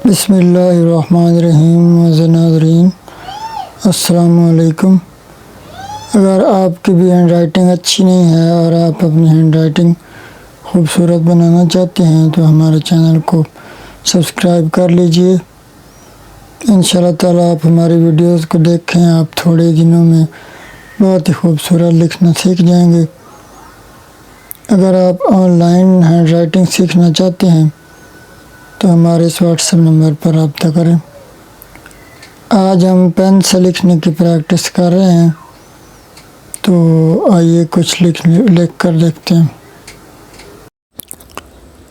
بسم اللہ الرحمن الرحیم معزز ناظرین السلام علیکم۔ اگر آپ کی بھی ہینڈ رائٹنگ اچھی نہیں ہے اور آپ اپنی ہینڈ رائٹنگ خوبصورت بنانا چاہتے ہیں تو ہمارے چینل کو سبسکرائب کر لیجئے۔ انشاءاللہ تعالیٰ آپ ہماری ویڈیوز کو دیکھیں، آپ تھوڑے دنوں میں بہت ہی خوبصورت لکھنا سیکھ جائیں گے۔ اگر آپ آن لائن ہینڈ رائٹنگ سیکھنا چاہتے ہیں تو ہمارے اس واٹس ایپ نمبر پر رابطہ کریں۔ آج ہم پین سے لکھنے کی پریکٹس کر رہے ہیں، تو آئیے کچھ لکھ کر دیکھتے ہیں۔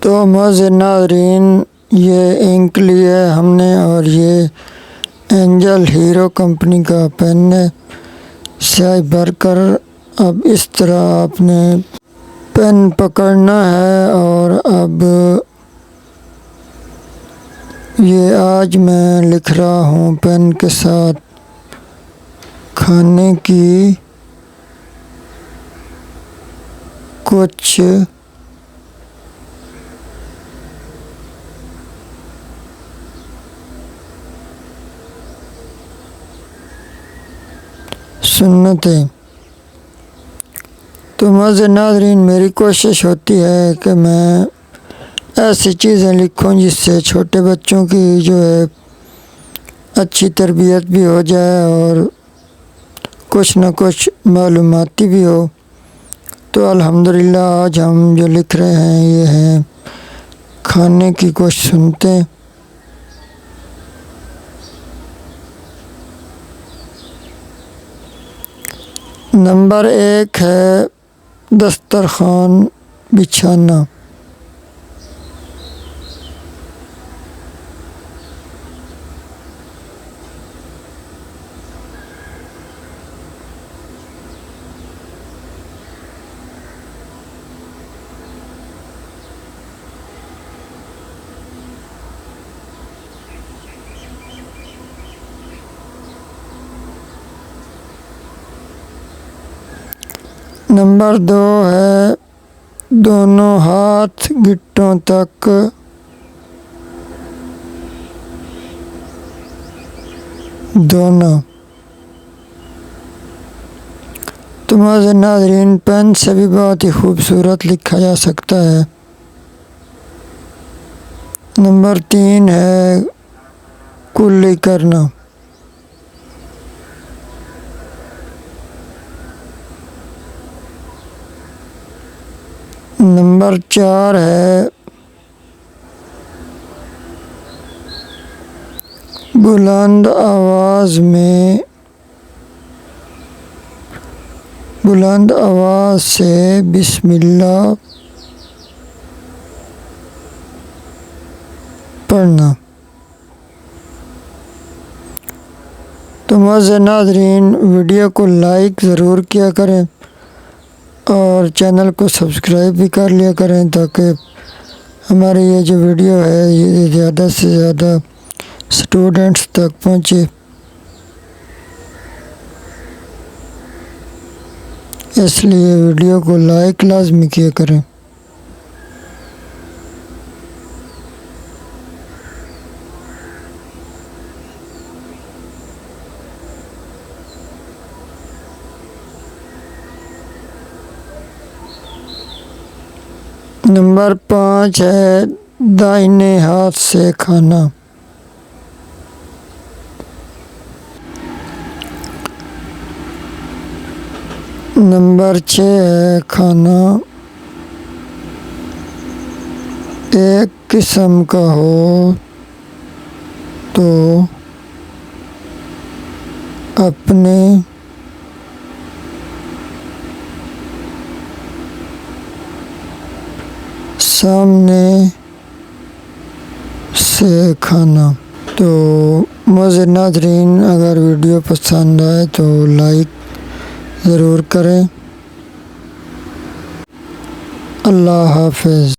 تو معزز ناظرین، یہ انک لیا ہے ہم نے اور یہ اینجل ہیرو کمپنی کا پین ہے۔ سیاہی بھر کر اب اس طرح آپ نے پین پکڑنا ہے، اور اب یہ آج میں لکھ رہا ہوں پین کے ساتھ کھانے کی کچھ سنتیں۔ تو معزز ناظرین، میری کوشش ہوتی ہے کہ میں ایسی چیزیں لکھوں جس سے چھوٹے بچوں کی جو ہے اچھی تربیت بھی ہو جائے اور کچھ نہ کچھ معلوماتی بھی ہو۔ تو الحمدللہ آج ہم جو لکھ رہے ہیں یہ ہیں کھانے کی کچھ سنتیں۔ نمبر 1 ہے دسترخوان بچھانا۔ نمبر 2 ہے دونوں ہاتھ گھٹنوں تک دھونا۔ تو معزز ناظرین، پین سے بھی بہت ہی خوبصورت لکھا جا سکتا ہے۔ نمبر 3 ہے کلی کرنا۔ نمبر 4 ہے بلند آواز سے بسم اللہ پڑھنا۔ تو معزز ناظرین، ویڈیو کو لائک ضرور کیا کریں اور چینل کو سبسکرائب بھی کر لیا کریں تاکہ ہماری یہ جو ویڈیو ہے یہ زیادہ سے زیادہ اسٹوڈنٹس تک پہنچے۔ اس لیے ویڈیو کو لائک لازمی کیا کریں۔ نمبر 5 ہے دائیں ہاتھ سے کھانا۔ نمبر 6 ہے کھانا ایک قسم کا ہو تو اپنے سامنے سے کھانا۔ تو معزز ناظرین، اگر ویڈیو پسند آئے تو لائک ضرور کریں۔ اللہ حافظ۔